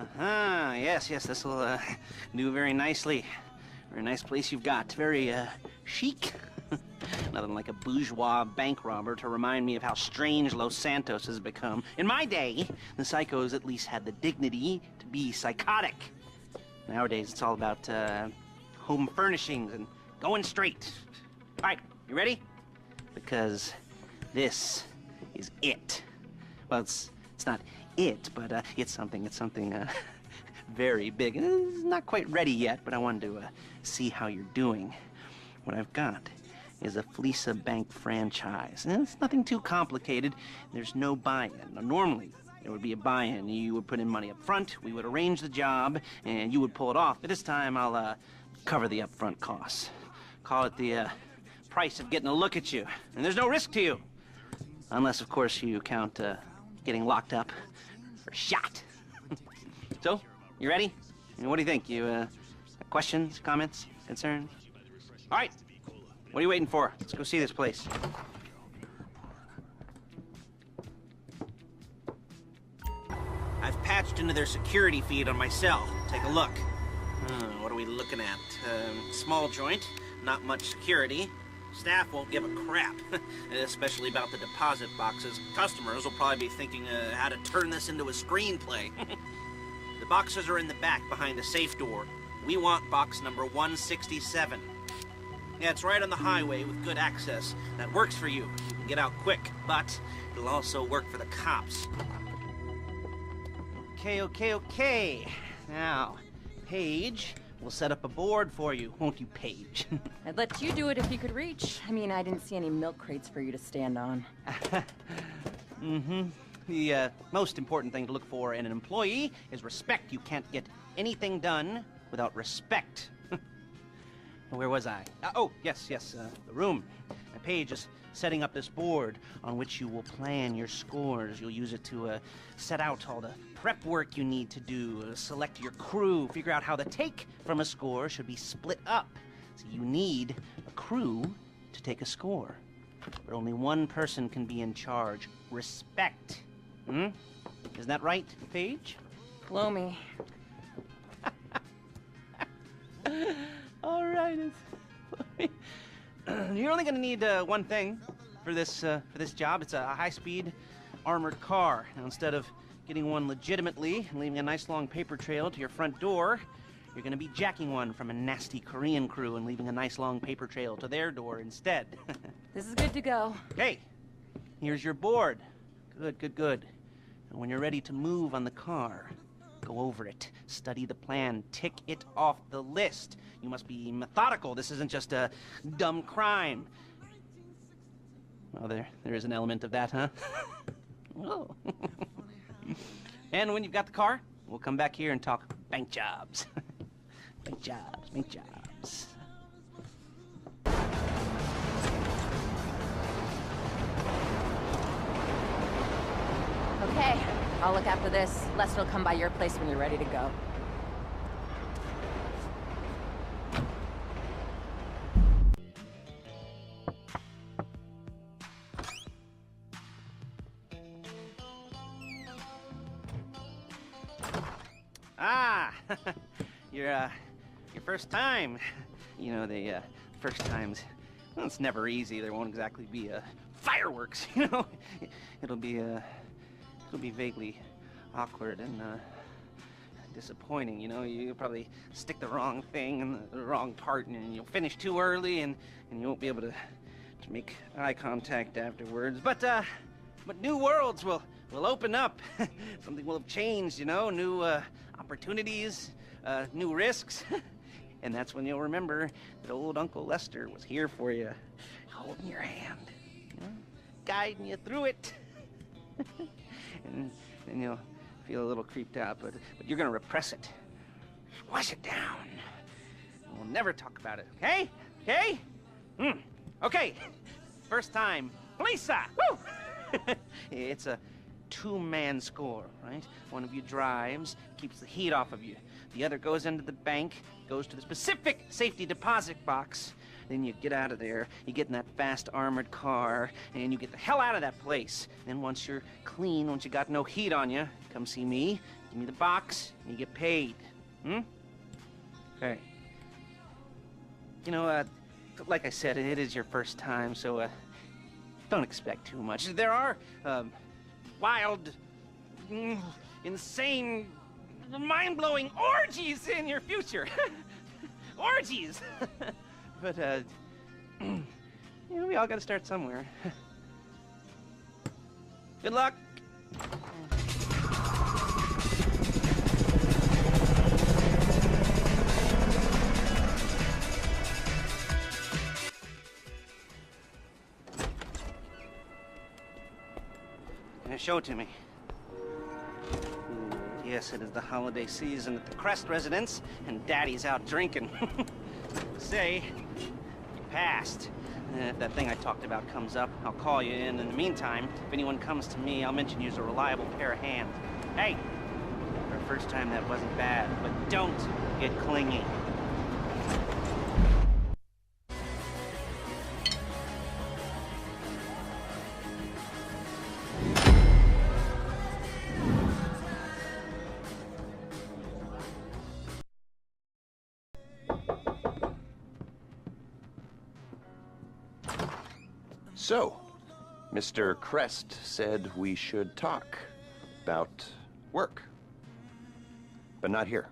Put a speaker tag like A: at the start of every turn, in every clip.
A: Uh-huh, yes, this'll do very nicely. Very nice place you've got. Very, chic. Nothing like a bourgeois bank robber to remind me of how strange Los Santos has become. In my day, the psychos at least had the dignity to be psychotic. Nowadays, it's all about, home furnishings and going straight. All right, you ready? Because this is it. Well, it's not it, but it's something very big. It's not quite ready yet, but I wanted to see how you're doing. What I've got is a Fleeca Bank franchise. And it's nothing too complicated. There's no buy-in. Now, normally, there would be a buy-in. You would put in money up front, we would arrange the job, and you would pull it off. But this time, I'll cover the upfront costs. Call it the price of getting a look at you. And there's no risk to you. Unless, of course, you count getting locked up for shot. So, you ready? And what do you think? You questions, comments, concerns? All right. What are you waiting for? Let's go see this place. I've patched into their security feed on my cell. Take a look. What are we looking at? Small joint, not much security. Staff won't give a crap, especially about the deposit boxes. Customers will probably be thinking how to turn this into a screenplay. The boxes are in the back behind the safe door. We want box number 167. Yeah, it's right on the highway with good access. That works for you. You can get out quick, but it'll also work for the cops. Okay. Now, Paige will set up a board for you, won't you, Paige?
B: I'd let you do it if you could reach. I mean, I didn't see any milk crates for you to stand on.
A: The most important thing to look for in an employee is respect. You can't get anything done without respect. Where was I? Yes, the room. Paige is setting up this board on which you will plan your scores. You'll use it to set out all the prep work you need to do, select your crew, figure out how the take from a score should be split up. So you need a crew to take a score. But only one person can be in charge. Respect. Isn't that right, Paige?
B: Blow me.
A: All right. You're only going to need one thing for this job. It's a high-speed armored car. Now, instead of getting one legitimately and leaving a nice long paper trail to your front door, you're going to be jacking one from a nasty Korean crew and leaving a nice long paper trail to their door instead.
B: This is good to go.
A: Okay, here's your board. Good. And when you're ready to move on the car, go over it, study the plan, tick it off the list. You must be methodical. This isn't just a dumb crime. Well, there is an element of that, huh? Oh. And when you've got the car, we'll come back here and talk bank jobs. Bank jobs.
B: Okay, I'll look after this. Lester will come by your place when you're ready to go.
A: Your first time. You know, the first times, well, it's never easy. There won't exactly be fireworks, you know. It'll be vaguely awkward and disappointing, you know. You'll probably stick the wrong thing in the wrong part, and you'll finish too early, and you won't be able to make eye contact afterwards. But new worlds will open up. Something will have changed, you know. New opportunities, new risks. And that's when you'll remember that old Uncle Lester was here for you, holding your hand, you know, guiding you through it. And then you'll feel a little creeped out, but you're gonna repress it. Squash it down. And we'll never talk about it, okay? Okay. First time, Fleeca! Woo! It's a two-man score, right? One of you drives, keeps the heat off of you. The other goes into the bank, goes to the specific safety deposit box, Then you get out of there, you get in that fast armored car, and you get the hell out of that place. Then once you're clean, once you got no heat on you, come see me, give me the box, and you get paid. Okay. You know, like I said, it is your first time, so, don't expect too much. There are, wild, insane, mind-blowing orgies in your future. Orgies! But, you know, we all gotta start somewhere. Good luck! Now show it to me. Yes, it is the holiday season at the Crest residence, and Daddy's out drinking. Say, you passed. If that thing I talked about comes up, I'll call you in. In the meantime, if anyone comes to me, I'll mention you as a reliable pair of hands. Hey, for a first time, that wasn't bad, but don't get clingy.
C: So, Mr. Crest said we should talk about work, but not here.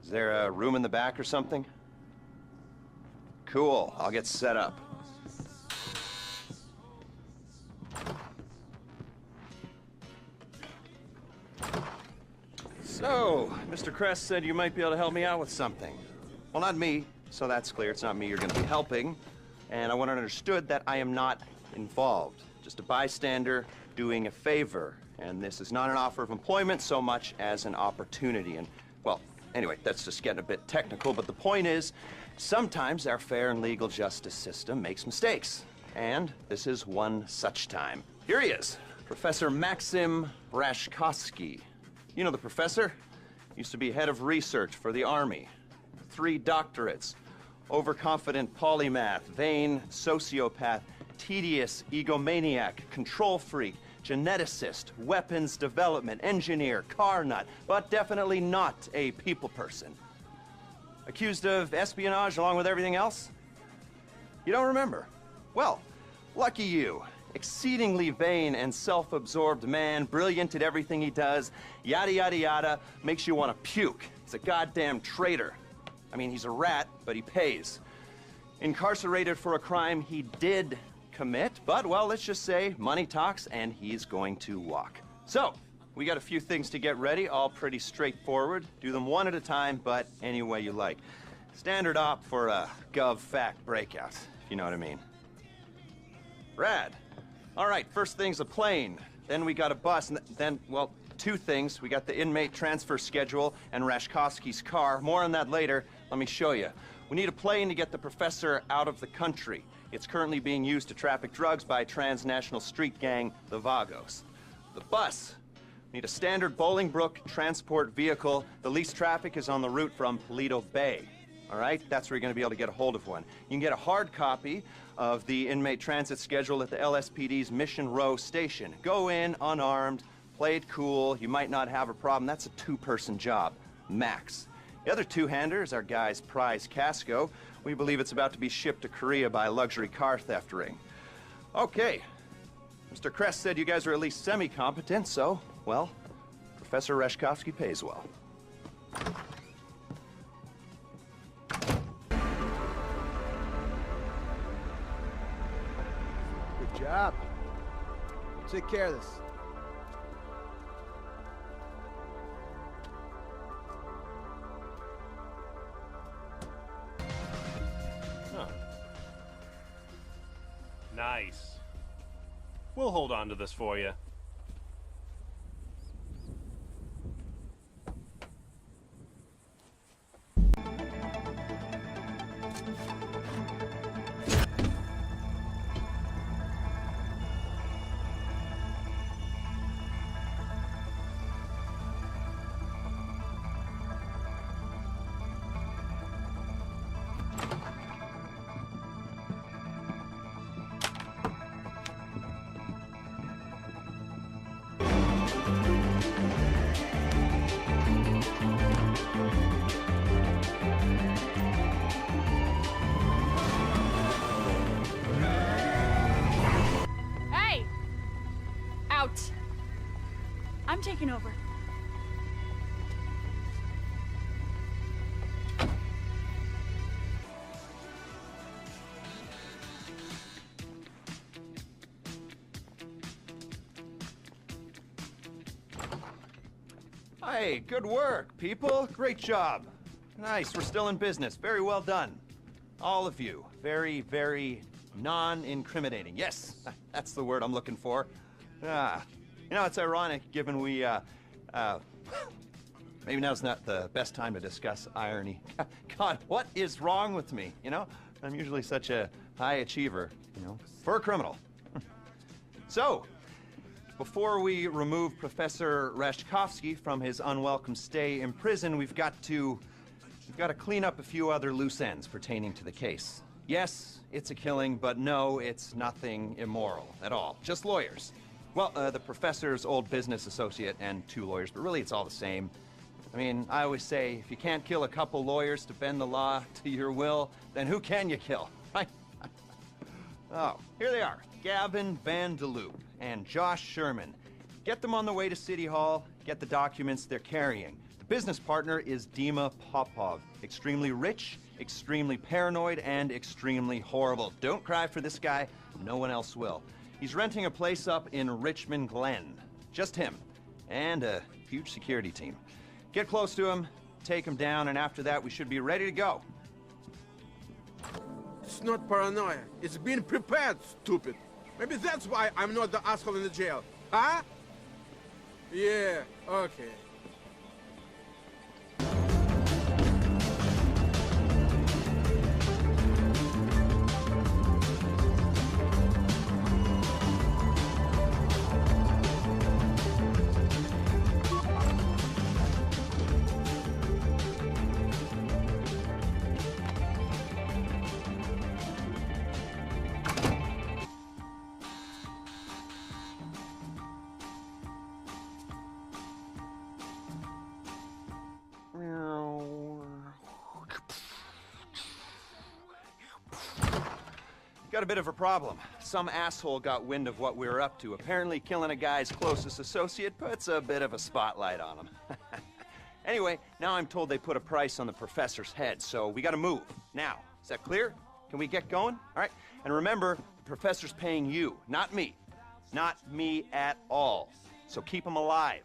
C: Is there a room in the back or something? Cool, I'll get set up. So, Mr. Crest said you might be able to help me out with something. Well, not me, so that's clear. It's not me you're going to be helping. And I want it understood that I am not involved. Just a bystander doing a favor. And this is not an offer of employment so much as an opportunity. And, well, anyway, that's just getting a bit technical. But the point is, sometimes our fair and legal justice system makes mistakes. And this is one such time. Here he is, Professor Maxim Rashkovsky. You know the professor? Used to be head of research for the Army. 3 doctorates, overconfident polymath, vain sociopath, tedious egomaniac, control freak, geneticist, weapons development, engineer, car nut, but definitely not a people person. Accused of espionage along with everything else? You don't remember? Well, lucky you. Exceedingly vain and self-absorbed man, brilliant at everything he does, yada yada yada, makes you want to puke. He's a goddamn traitor. I mean, he's a rat, but he pays. Incarcerated for a crime he did commit, but, well, let's just say money talks, and he's going to walk. So, we got a few things to get ready, all pretty straightforward. Do them one at a time, but any way you like. Standard op for a gov fact breakout, if you know what I mean. Rad. All right, first thing's a plane. Then we got a bus, and then, well, 2 things. We got the inmate transfer schedule and Rashkovsky's car. More on that later. Let me show you. We need a plane to get the professor out of the country. It's currently being used to traffic drugs by a transnational street gang, the Vagos. The bus. We need a standard Bolingbrook transport vehicle. The least traffic is on the route from Paleto Bay. All right? That's where you're going to be able to get a hold of one. You can get a hard copy of the inmate transit schedule at the LSPD's Mission Row station. Go in unarmed, play it cool. You might not have a problem. That's a 2-person job, max. The other 2-hander is our guy's prize Casco. We believe it's about to be shipped to Korea by a luxury car theft ring. Okay. Mr. Crest said you guys are at least semi-competent, so, well, Professor Rashkovsky pays well.
D: Good job. Take care of this.
E: Nice. We'll hold on to this for you.
F: out. I'm taking over.
C: Hey, good work, people. Great job. Nice, we're still in business. Very well done. All of you. Very, very non-incriminating. Yes, that's the word I'm looking for. You know, it's ironic given we, maybe now's not the best time to discuss irony. God, what is wrong with me, you know? I'm usually such a high achiever, you know, for a criminal. So, before we remove Professor Rashkovsky from his unwelcome stay in prison, we've got to clean up a few other loose ends pertaining to the case. Yes, it's a killing, but no, it's nothing immoral at all. Just lawyers. Well, the professor's old business associate and 2 lawyers, but really it's all the same. I mean, I always say, if you can't kill a couple lawyers to bend the law to your will, then who can you kill, right? Oh, here they are. Gavin Van de Loop and Josh Sherman. Get them on the way to City Hall, get the documents they're carrying. The business partner is Dima Popov. Extremely rich, extremely paranoid, and extremely horrible. Don't cry for this guy, no one else will. He's renting a place up in Richmond Glen. Just him, and a huge security team. Get close to him, take him down, and after that we should be ready to go.
G: It's not paranoia. It's being prepared, stupid. Maybe that's why I'm not the asshole in the jail. Huh? Yeah, okay.
C: Got a bit of a problem. Some asshole got wind of what we were up to. Apparently killing a guy's closest associate puts a bit of a spotlight on him. Anyway, now I'm told they put a price on the professor's head, so we gotta move. Now, is that clear? Can we get going? All right, and remember, the professor's paying you, not me. Not me at all. So keep him alive.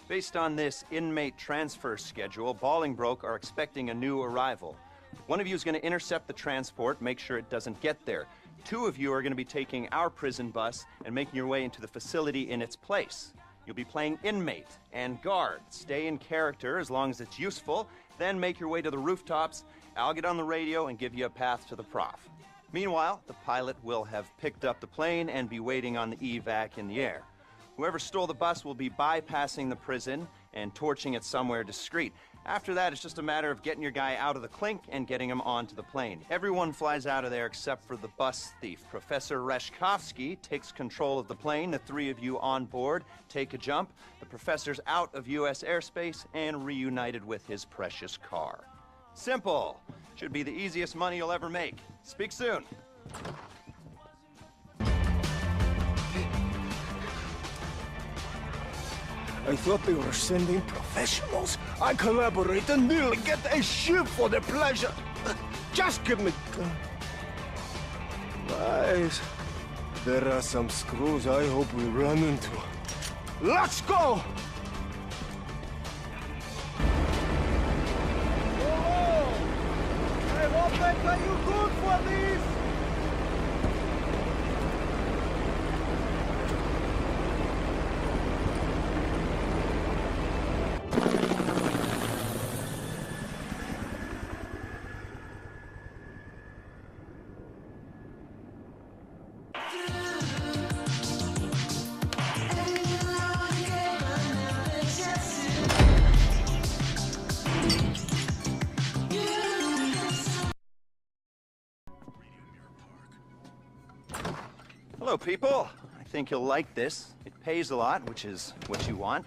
C: Based on this inmate transfer schedule, Bolingbroke are expecting a new arrival. One of you is going to intercept the transport, make sure it doesn't get there. 2 of you are going to be taking our prison bus and making your way into the facility in its place. You'll be playing inmate and guard. Stay in character as long as it's useful, then make your way to the rooftops. I'll get on the radio and give you a path to the prof. Meanwhile, the pilot will have picked up the plane and be waiting on the evac in the air. Whoever stole the bus will be bypassing the prison and torching it somewhere discreet. After that, it's just a matter of getting your guy out of the clink and getting him onto the plane. Everyone flies out of there except for the bus thief. Professor Rashkovsky takes control of the plane. The 3 of you on board take a jump. The professor's out of U.S. airspace and reunited with his precious car. Simple. Should be the easiest money you'll ever make. Speak soon.
H: I thought they were sending professionals. I collaborate and nearly get a ship for the pleasure. Just give me... Guys, there are some screws I hope we run into. Let's go!
D: Whoa! I hope I got you good for this!
C: Hello, people. I think you'll like this. It pays a lot, which is what you want.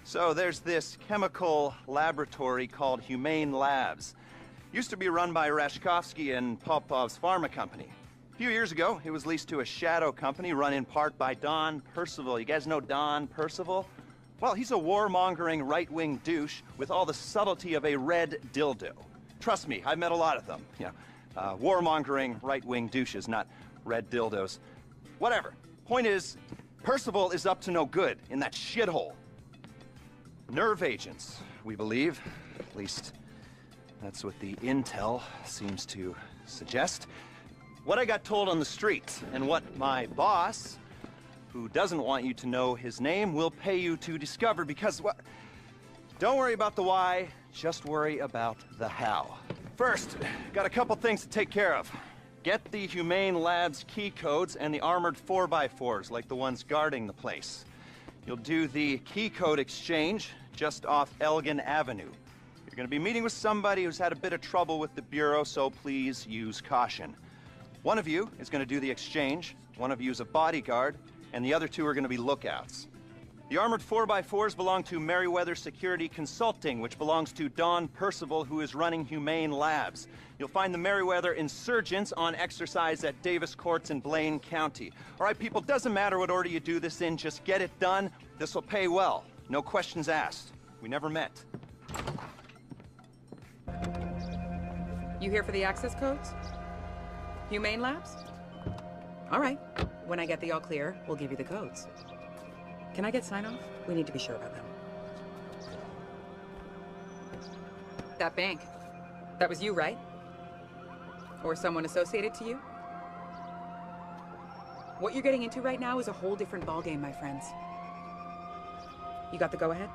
C: So there's this chemical laboratory called Humane Labs. Used to be run by Rashkovsky and Popov's pharma company. A few years ago, it was leased to a shadow company run in part by Don Percival. You guys know Don Percival? Well, he's a warmongering right-wing douche with all the subtlety of a red dildo. Trust me, I've met a lot of them. You know, warmongering right-wing douches, not red dildos. Whatever. Point is, Percival is up to no good in that shithole. Nerve agents, we believe. At least, that's what the intel seems to suggest. What I got told on the street, and what my boss, who doesn't want you to know his name, will pay you to discover, because, well, don't worry about the why, just worry about the how. First, got a couple things to take care of. Get the Humane Labs key codes and the armored 4x4s, like the ones guarding the place. You'll do the key code exchange just off Elgin Avenue. You're gonna be meeting with somebody who's had a bit of trouble with the Bureau, so please use caution. One of you is gonna do the exchange, one of you is a bodyguard, and the other two are gonna be lookouts. The armored 4x4s belong to Merriweather Security Consulting, which belongs to Don Percival, who is running Humane Labs. You'll find the Merriweather insurgents on exercise at Davis Courts in Blaine County. All right, people, doesn't matter what order you do this in, just get it done. This will pay well. No questions asked. We never met.
I: You here for the access codes? Humane Labs? All right. When I get the all clear, we'll give you the codes. Can I get sign-off? We need to be sure about them. That bank. That was you, right? Or someone associated to you? What you're getting into right now is a whole different ballgame, my friends. You got the go-ahead?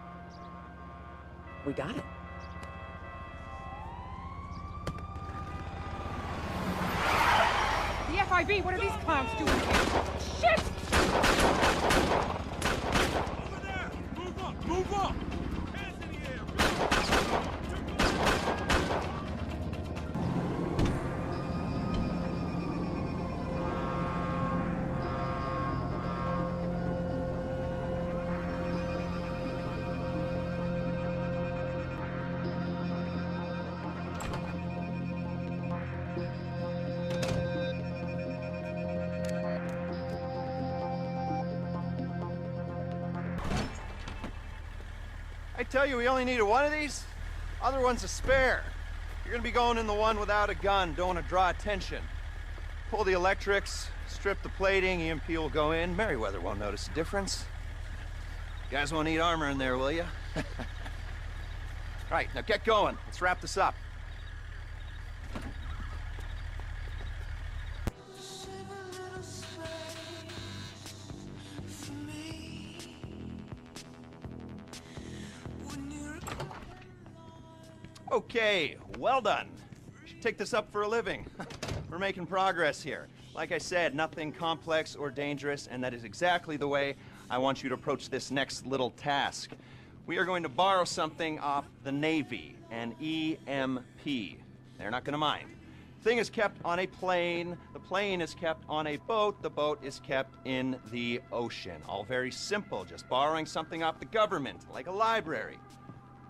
I: We got it.
F: The FIB, what are these clowns doing here? Shit!
D: Over there! Move up! Move up! Hands in the air!
C: I tell you, we only needed one of these. Other one's a spare. You're gonna be going in the one without a gun. Don't want to draw attention. Pull the electrics, strip the plating, EMP will go in. Merriweather won't notice a difference. You guys won't need armor in there, will you? All right, now get going. Let's wrap this up. Okay, well done. Should take this up for a living. We're making progress here. Like I said, nothing complex or dangerous, and that is exactly the way I want you to approach this next little task. We are going to borrow something off the Navy, an EMP. They're not gonna mind. The thing is kept on a plane, the plane is kept on a boat, the boat is kept in the ocean. All very simple, just borrowing something off the government, like a library.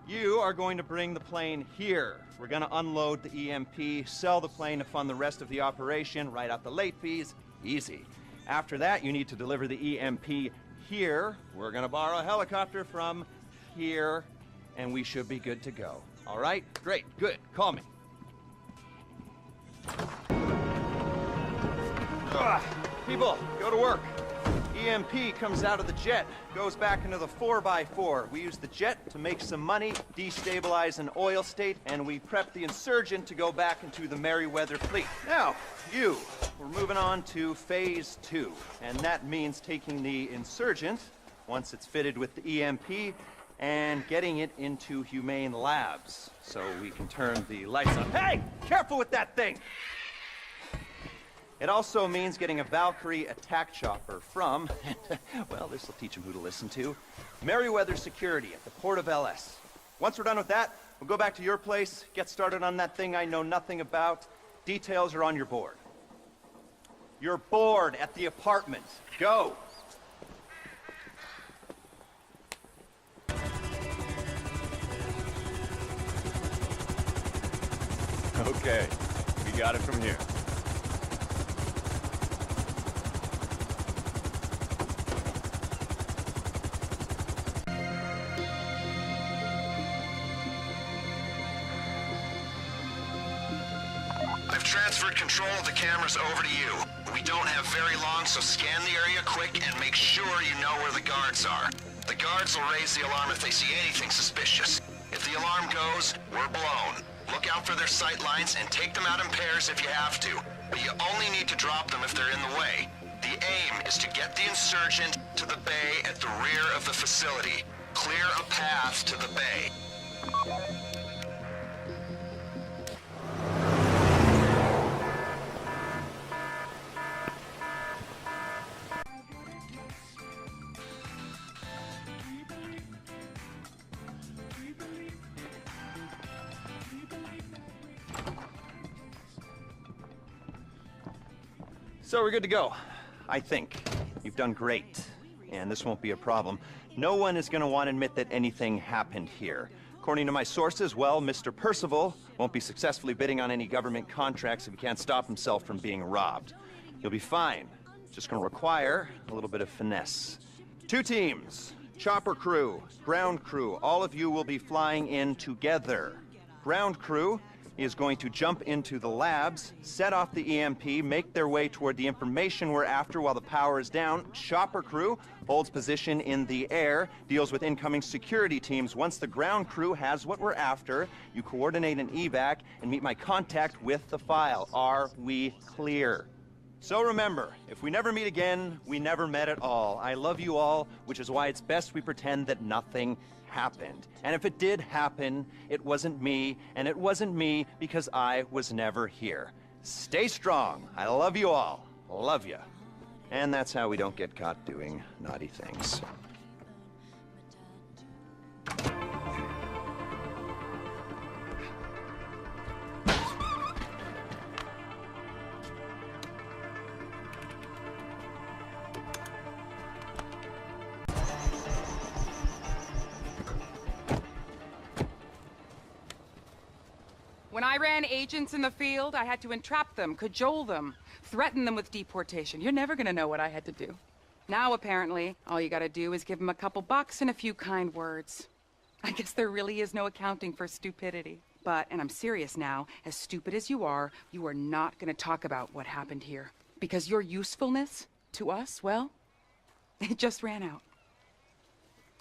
C: You are going to bring the plane here. We're going to unload the EMP, sell the plane to fund the rest of the operation, write out the late fees. Easy. After that, you need to deliver the EMP here. We're going to borrow a helicopter from here, and we should be good to go. All right? Great. Good. Call me. People, go to work. EMP comes out of the jet, goes back into the 4x4. We use the jet to make some money, destabilize an oil state, and we prep the insurgent to go back into the Merriweather fleet. Now, we're moving on to phase 2, and that means taking the insurgent, once it's fitted with the EMP, and getting it into Humane Labs, so we can turn the lights on. Hey! Careful with that thing! It also means getting a Valkyrie attack chopper from, well, this will teach them who to listen to, Merriweather Security at the Port of LS. Once we're done with that, we'll go back to your place, get started on that thing I know nothing about. Details are on your board. You're bored at the apartment. Go!
E: Okay, we got it from here.
C: I've transferred control of the cameras over to you. We don't have very long, so scan the area quick and make sure you know where the guards are. The guards will raise the alarm if they see anything suspicious. If the alarm goes, we're blown. Look out for their sight lines and take them out in pairs if you have to. But you only need to drop them if they're in the way. The aim is to get the insurgent to the bay at the rear of the facility. Clear a path to the bay. So we're good to go, I think. You've done great, and this won't be a problem. No one is going to want to admit that anything happened here. According to my sources, well, Mr. Percival won't be successfully bidding on any government contracts if he can't stop himself from being robbed. You'll be fine. Just going to require a little bit of finesse. 2 teams, chopper crew, ground crew. All of you will be flying in together. Ground crew is going to jump into the labs, set off the EMP, make their way toward the information we're after while the power is down. Chopper crew holds position in the air, deals with incoming security teams. Once the ground crew has what we're after, you coordinate an evac and meet my contact with the file. Are we clear? So remember, if we never meet again, we never met at all. I love you all, which is why it's best we pretend that nothing happened. And if it did happen, it wasn't me, and it wasn't me because I was never here. Stay strong. I love you all. Love ya. And that's how we don't get caught doing naughty things.
I: When I ran agents in the field, I had to entrap them, cajole them, threaten them with deportation. You're never gonna know what I had to do. Now, apparently, all you gotta do is give them a couple bucks and a few kind words. I guess there really is no accounting for stupidity. But, and I'm serious now, as stupid as you are not gonna talk about what happened here. Because your usefulness to us, well, it just ran out.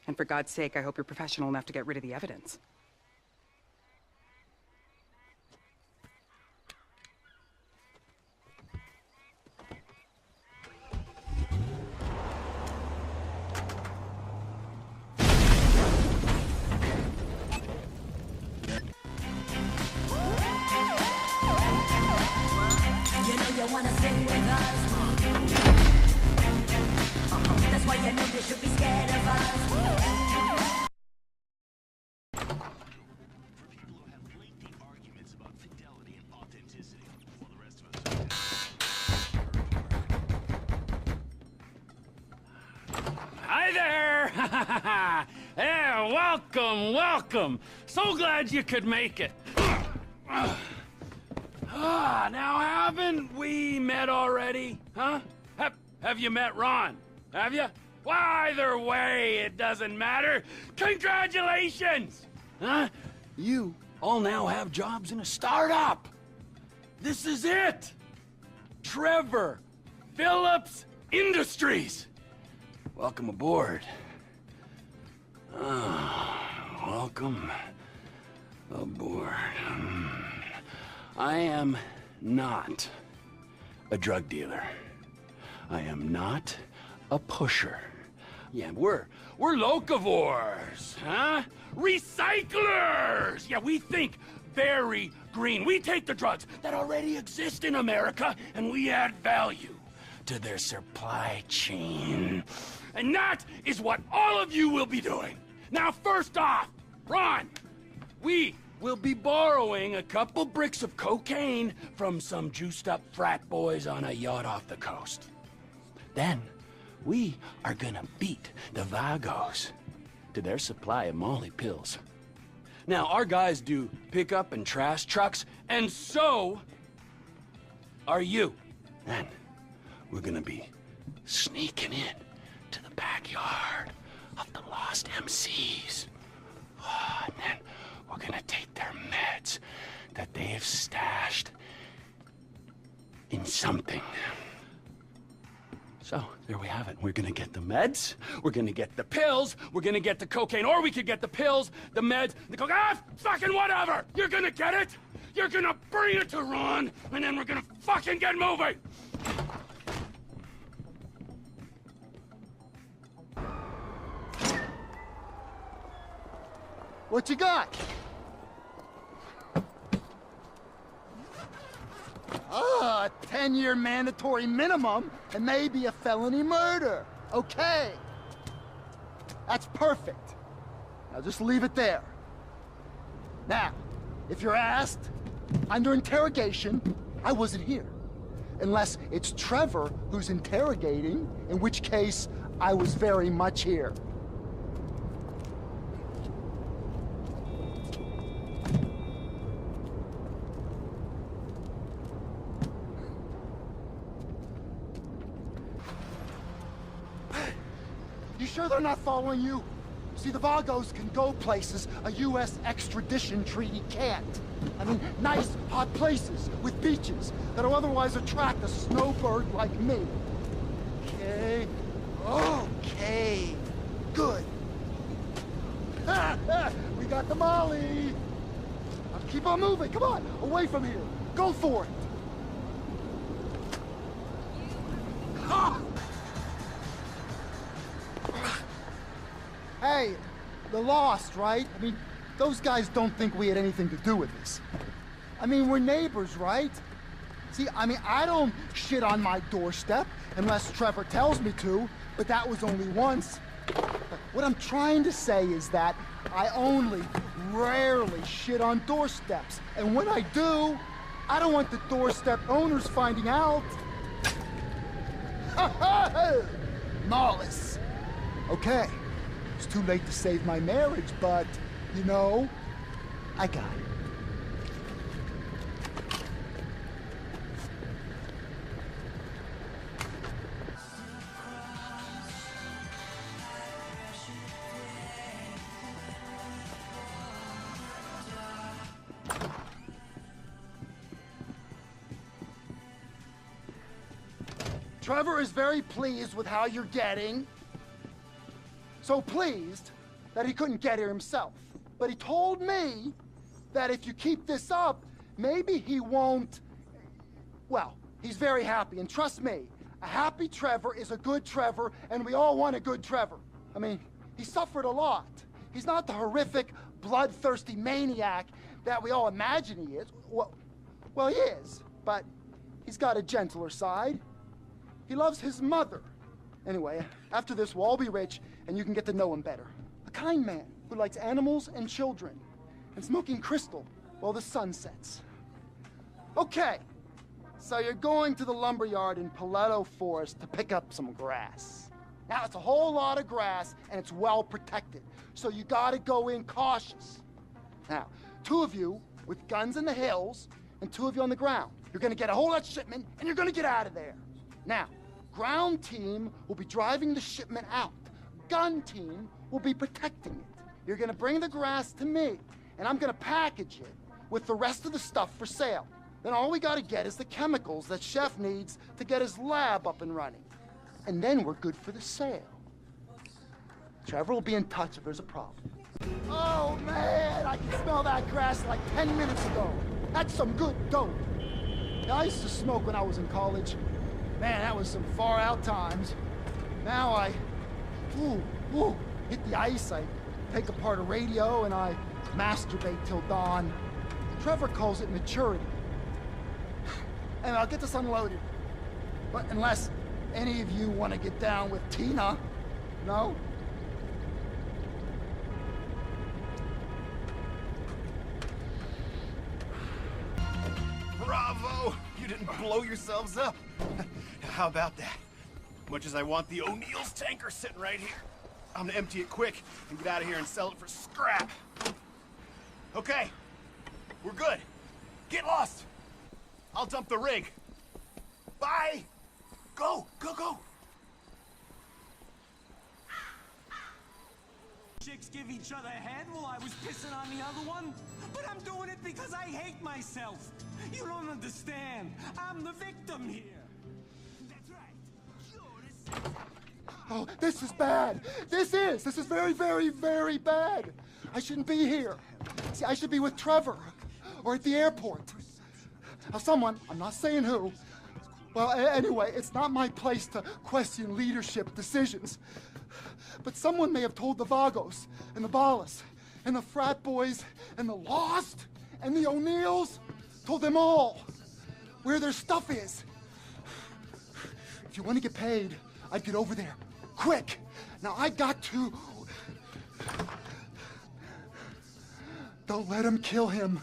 I: And for God's sake, I hope you're professional enough to get rid of the evidence.
J: You wanna sing with us? That's why you know you should be scared of us.
K: For people who have lengthy arguments about fidelity and authenticity, while the rest of us
L: Hi there! Yeah, welcome, welcome. So glad you could make it. Now haven't we met already? Huh? Have you met Ron? Have you? Well, either way, it doesn't matter. Congratulations! Huh? You all now have jobs in a startup. This is it! Trevor Phillips Industries. Welcome aboard. Welcome aboard. I am not a drug dealer. I am not a pusher. Yeah, we're locavores, huh? Recyclers! Yeah, we think very green. We take the drugs that already exist in America and we add value to their supply chain. And that is what all of you will be doing. Now, first off, Ron, we will be borrowing a couple bricks of cocaine from some juiced-up frat boys on a yacht off the coast. Then, we are gonna beat the Vagos to their supply of Molly pills. Now, our guys do pickup and trash trucks, and so are you. Then, we're gonna be sneaking in to the backyard of the lost MCs. And then we're gonna take their meds that they've stashed something. So, there we have it. We're gonna get the meds, we're gonna get the pills, we're gonna get the cocaine, or we could get the pills, the meds, the cocaine, fucking whatever! You're gonna get it, you're gonna bring it to Ron, and then we're gonna fucking get moving!
M: What you got? A 10-year mandatory minimum and maybe a felony murder. Okay. That's perfect. Now just leave it there. Now, if you're asked, under interrogation, I wasn't here. Unless it's Trevor who's interrogating, in which case I was very much here. You sure they're not following you? See, the Vagos can go places a U.S. extradition treaty can't. I mean, nice, hot places with beaches that'll otherwise attract a snowbird like me. Okay. Okay. Good. We got the Molly. Now keep on moving. Come on. Away from here. Go for it. Hey, the Lost, right? I mean, those guys don't think we had anything to do with this. I mean, we're neighbors, right? See, I mean, I don't shit on my doorstep unless Trevor tells me to, but that was only once. What I'm trying to say is that I only rarely shit on doorsteps. And when I do, I don't want the doorstep owners finding out. Lawless. Okay. It's too late to save my marriage, but, you know, I got it. Trevor is very pleased with how you're getting. So pleased that he couldn't get here himself. But he told me that if you keep this up, maybe he won't... Well, he's very happy, and trust me, a happy Trevor is a good Trevor, and we all want a good Trevor. I mean, he suffered a lot. He's not the horrific, bloodthirsty maniac that we all imagine he is. Well, he is, but he's got a gentler side. He loves his mother. Anyway, after this, we'll all be rich, and you can get to know him better. A kind man who likes animals and children, and smoking crystal while the sun sets. Okay, so you're going to the lumberyard in Paleto Forest to pick up some grass. Now, it's a whole lot of grass, and it's well protected, so you gotta go in cautious. Now, 2 of you with guns in the hills, and 2 of you on the ground. You're gonna get a whole lot of shipment, and you're gonna get out of there. Now, ground team will be driving the shipment out. Gun team will be protecting it. You're gonna bring the grass to me, and I'm gonna package it with the rest of the stuff for sale. Then all we gotta get is the chemicals that Chef needs to get his lab up and running. And then we're good for the sale. Trevor will be in touch if there's a problem. Oh man, I can smell that grass like 10 minutes ago. That's some good dope. Now, I used to smoke when I was in college. Man, that was some far out times. Now I, hit the ice, I take apart a radio, and I masturbate till dawn. Trevor calls it maturity. And I'll get this unloaded. But unless any of you want to get down with Tina, no?
C: Bravo! You didn't blow yourselves up. How about that? Much as I want the O'Neill's tanker sitting right here, I'm gonna empty it quick and get out of here and sell it for scrap. Okay, we're good. Get lost. I'll dump the rig. Bye. Go, go, go.
N: chicks give each other head while I was pissing on the other one. But I'm doing it because I hate myself. You don't understand. I'm the victim here. That's right.
M: Oh, this is bad. This is very, very, very bad. I shouldn't be here. See, I should be with Trevor or at the airport. Now, someone, I'm not saying who. Well, anyway, it's not my place to question leadership decisions. But someone may have told the Vagos and the Ballas and the frat boys and the Lost and the O'Neills, told them all where their stuff is. If you want to get paid, I'd get over there. Quick! Now I got to... Don't let him kill him.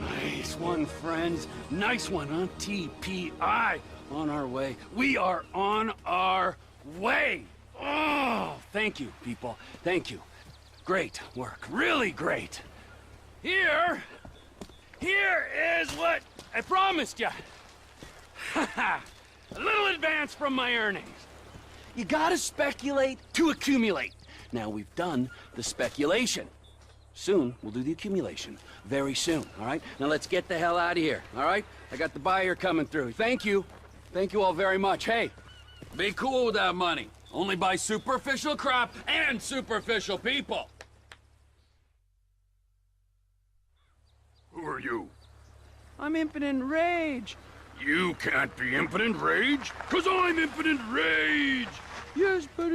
L: Nice one, friends. Nice one, huh? TPI. On our way. We are on our way. Oh, thank you, people. Thank you. Great work. Really great. Here is what I promised you. A little advance from my earnings. You gotta speculate to accumulate. Now we've done the speculation. Soon, we'll do the accumulation. Very soon, all right? Now let's get the hell out of here, all right? I got the buyer coming through. Thank you. Thank you all very much. Hey, be cool with that money. Only buy superficial crap and superficial people. Who are you?
O: I'm Impotent Rage.
L: You can't be Impotent Rage, 'cause I'm Impotent Rage!
O: Yes, but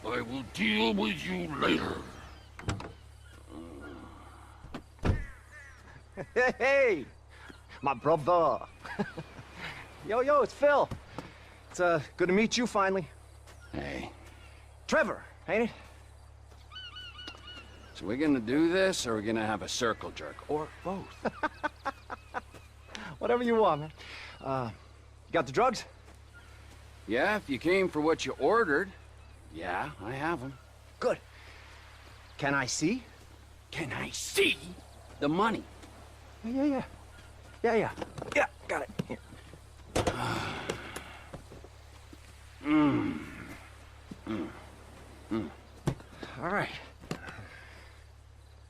L: I will deal with you later.
P: Hey, my brother. Yo, it's Phil. It's good to meet you finally.
L: Hey.
P: Trevor, ain't it?
L: So we're gonna do this, or we're gonna have a circle jerk, or both?
P: Whatever you want, man. You got the drugs?
L: Yeah, if you came for what you ordered. Yeah, I have them.
P: Good. Can I see?
L: Can I see the money?
P: Yeah, got it. Here. All right.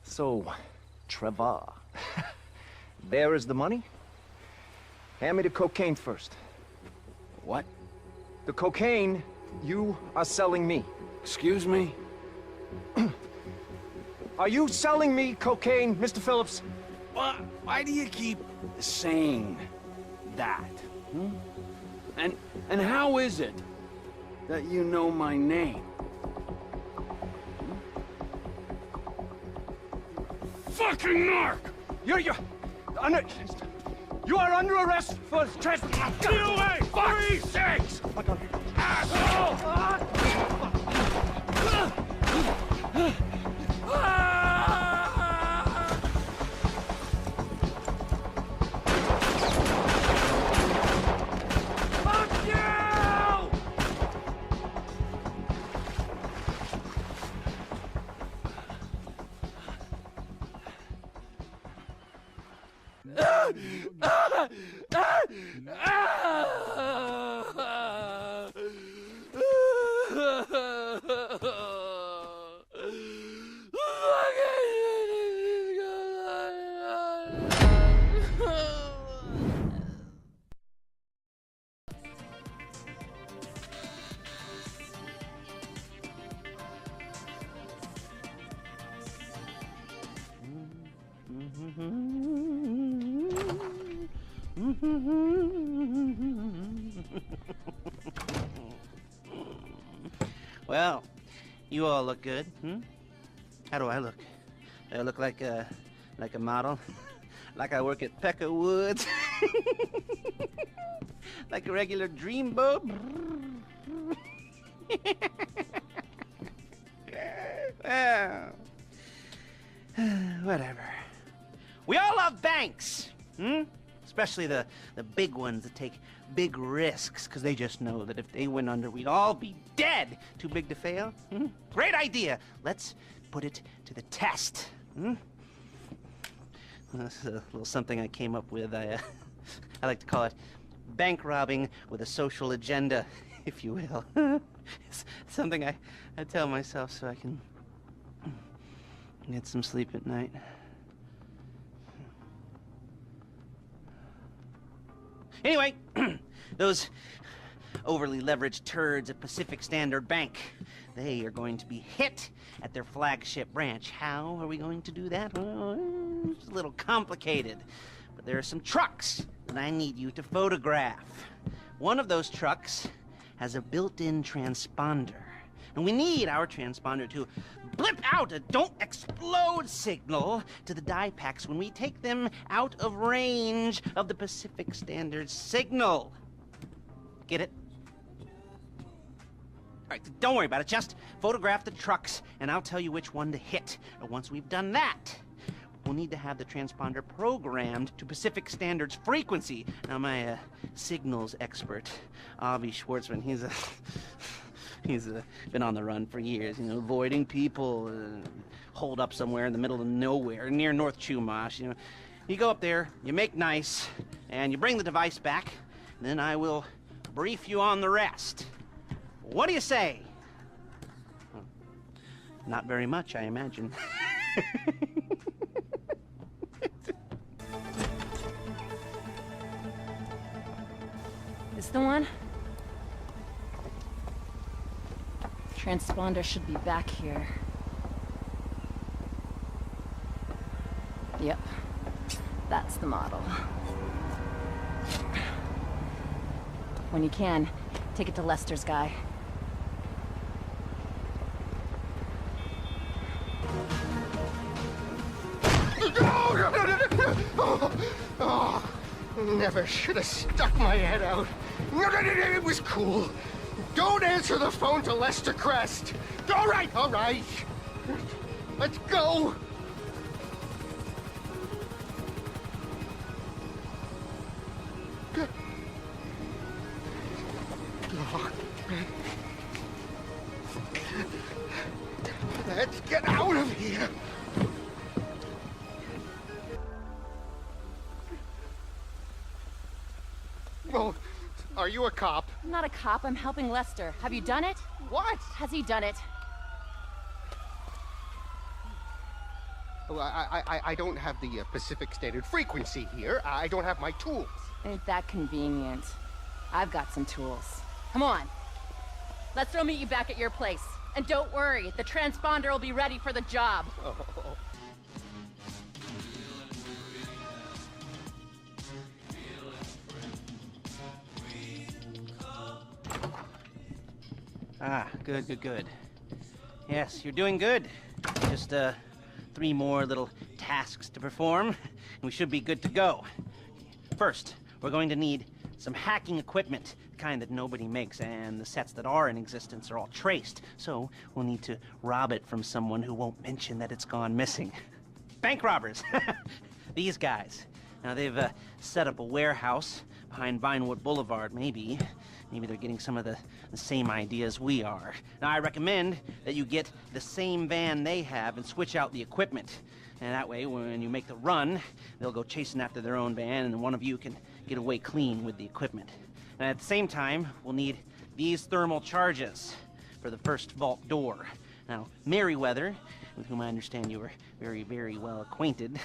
P: So, Trevor, there is the money. Hand me the cocaine first.
L: What?
P: The cocaine you are selling me.
L: Excuse me?
P: Are you selling me cocaine, Mr. Phillips?
L: Why do you keep saying that? Hmm? And how is it that you know my name? Fucking narc!
P: You are under arrest for trespassing.
L: Get away! Fuck's sakes! Asshole!
N: Fuck you!
A: Well, you all look good, How do I look? Do I look like a model? Like I work at Pecker Woods? Like a regular dreamboat? Well, whatever. We all love banks, Especially the big ones that take big risks, because they just know that if they went under, we'd all be dead. Too big to fail? Great idea. Let's put it to the test. Well, this is a little something I came up with. I I like to call it bank robbing with a social agenda, if you will. It's something I tell myself so I can get some sleep at night. Anyway, those overly leveraged turds at Pacific Standard Bank, they are going to be hit at their flagship branch. How are we going to do that? Well, it's a little complicated, but there are some trucks that I need you to photograph. One of those trucks has a built-in transponder, and we need our transponder to blip out a don't explode signal to the die packs when we take them out of range of the Pacific Standard signal. Get it? All right, don't worry about it. Just photograph the trucks, and I'll tell you which one to hit. And once we've done that, we'll need to have the transponder programmed to Pacific Standard's frequency. Now, my signals expert, Avi Schwartzman, he's been on the run for years, you know, avoiding people, holed up somewhere in the middle of nowhere, near North Chumash, you know. You go up there, you make nice, and you bring the device back, and then I will brief you on the rest. What do you say? Well, not very much, I imagine.
B: This the one? Transponder should be back here. Yep, that's the model. When you can, take it to Lester's guy.
Q: Oh, never should have stuck my head out. It was cool. Don't answer the phone to Lester Crest. All right. Let's go. Let's get out of here. Well, are you a cop?
B: I'm not a cop, I'm helping Lester. Have you done it?
Q: What?
B: Has he done it?
Q: Well, I don't have the Pacific Standard frequency here. I don't have my tools.
B: Ain't that convenient. I've got some tools. Come on. Lester will meet you back at your place. And don't worry, the transponder will be ready for the job.
Q: Oh.
A: Ah, good. Yes, you're doing good. Just, 3 more little tasks to perform, and we should be good to go. First, we're going to need some hacking equipment, the kind that nobody makes, and the sets that are in existence are all traced. So, we'll need to rob it from someone who won't mention that it's gone missing. Bank robbers! These guys. Now, they've set up a warehouse behind Vinewood Boulevard, maybe. Maybe they're getting some of the same ideas we are. Now, I recommend that you get the same van they have and switch out the equipment. And that way, when you make the run, they'll go chasing after their own van, and one of you can get away clean with the equipment. And at the same time, we'll need these thermal charges for the first vault door. Now, Merriweather, with whom I understand you are very, very well acquainted,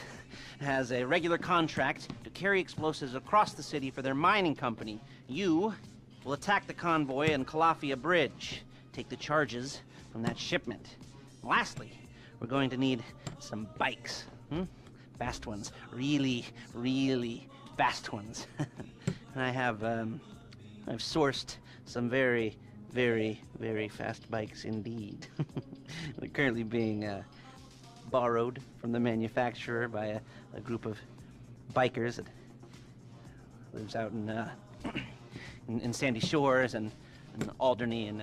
A: has a regular contract to carry explosives across the city for their mining company. You will attack the convoy on Calafia Bridge, take the charges from that shipment. And lastly, we're going to need some bikes. Fast ones. Really, really fast ones. And I've sourced some very, very, very fast bikes indeed. They're currently being borrowed from the manufacturer by a group of bikers that lives out in Sandy Shores and Alderney and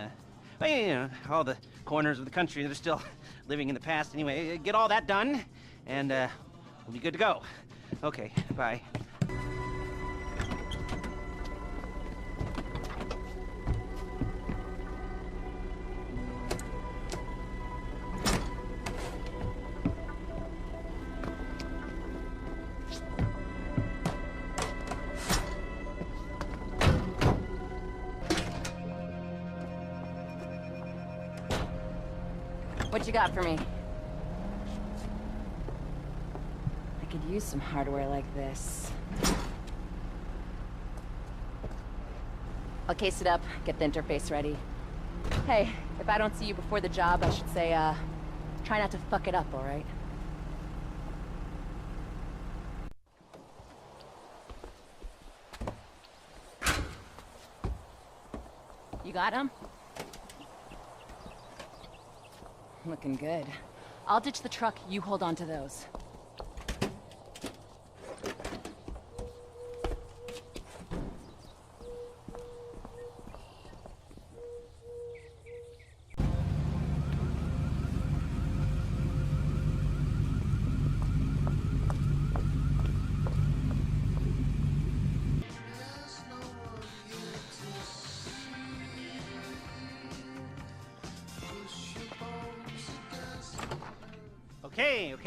A: you know, all the corners of the country that are still living in the past. Anyway, get all that done, and we'll be good to go. Okay, bye.
B: What you got for me? I could use some hardware like this. I'll case it up, get the interface ready. Hey, if I don't see you before the job, I should say, try not to fuck it up, all right? You got him? Looking good. I'll ditch the truck, you hold on to those.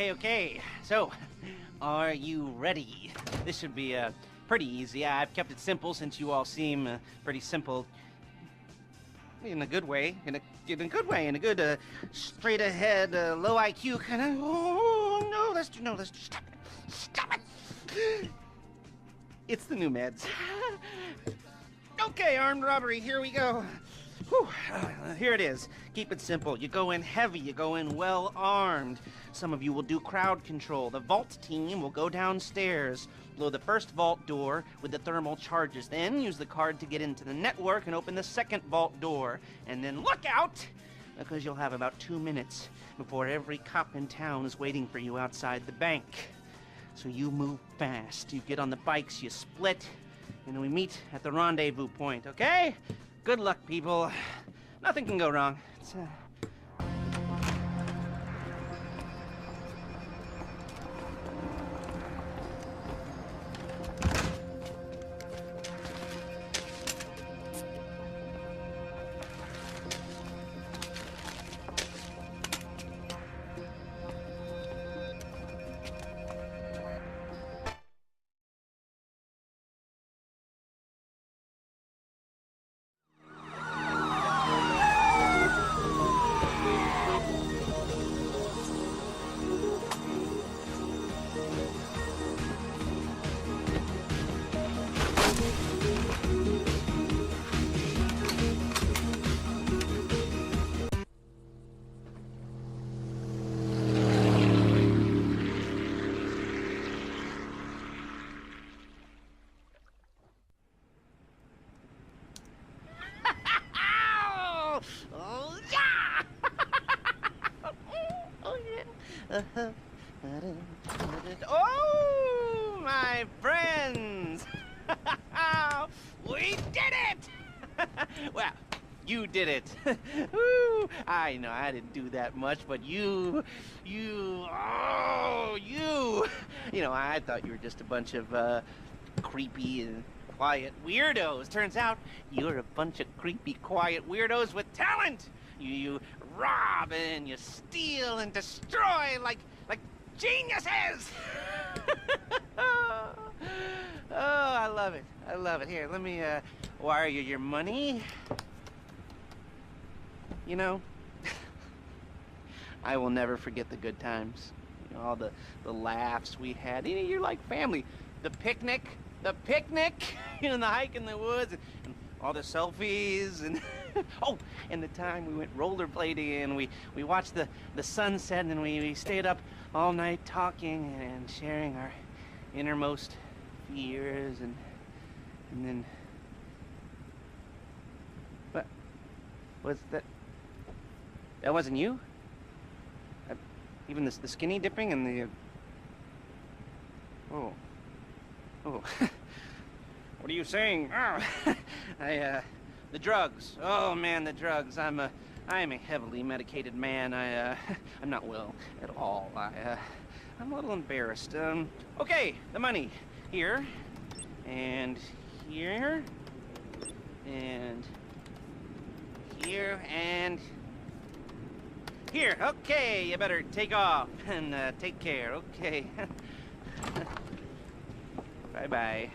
A: Okay. So, are you ready? This should be pretty easy. I've kept it simple since you all seem pretty simple. In a good way. In a good straight ahead, low IQ kind of. Oh no, let's stop it. It's the new meds. Okay, armed robbery. Here we go. Whew. Here it is. Keep it simple. You go in heavy, you go in well armed. Some of you will do crowd control. The vault team will go downstairs, blow the first vault door with the thermal charges, then use the card to get into the network and open the second vault door. And then look out, because you'll have about 2 minutes before every cop in town is waiting for you outside the bank. So you move fast. You get on the bikes, you split, and we meet at the rendezvous point, okay? Good luck, people. Nothing can go wrong. It's, Oh, my friends! We did it! Well, you did it. Woo. I know I didn't do that much, but you. You know, I thought you were just a bunch of creepy and quiet weirdos. Turns out you're a bunch of creepy, quiet weirdos with talent. You rob and you steal and destroy like geniuses. Oh, I love it. I love it. Here, let me wire you your money. You know, I will never forget the good times. You know, all the laughs we had. You know, you're like family. The picnic, you know, the hike in the woods, and all the selfies, and oh, and the time we went rollerblading, and we watched the sunset, and we stayed up all night talking and sharing our innermost fears, and then what was that? That wasn't you? Even the skinny dipping and the oh. What are you saying? Oh. The drugs. Oh man, the drugs. I am a heavily medicated man. I'm not well at all. I'm a little embarrassed. Okay, the money. Here. And here. And here. And here. Okay, you better take off and take care. Okay. Bye-bye.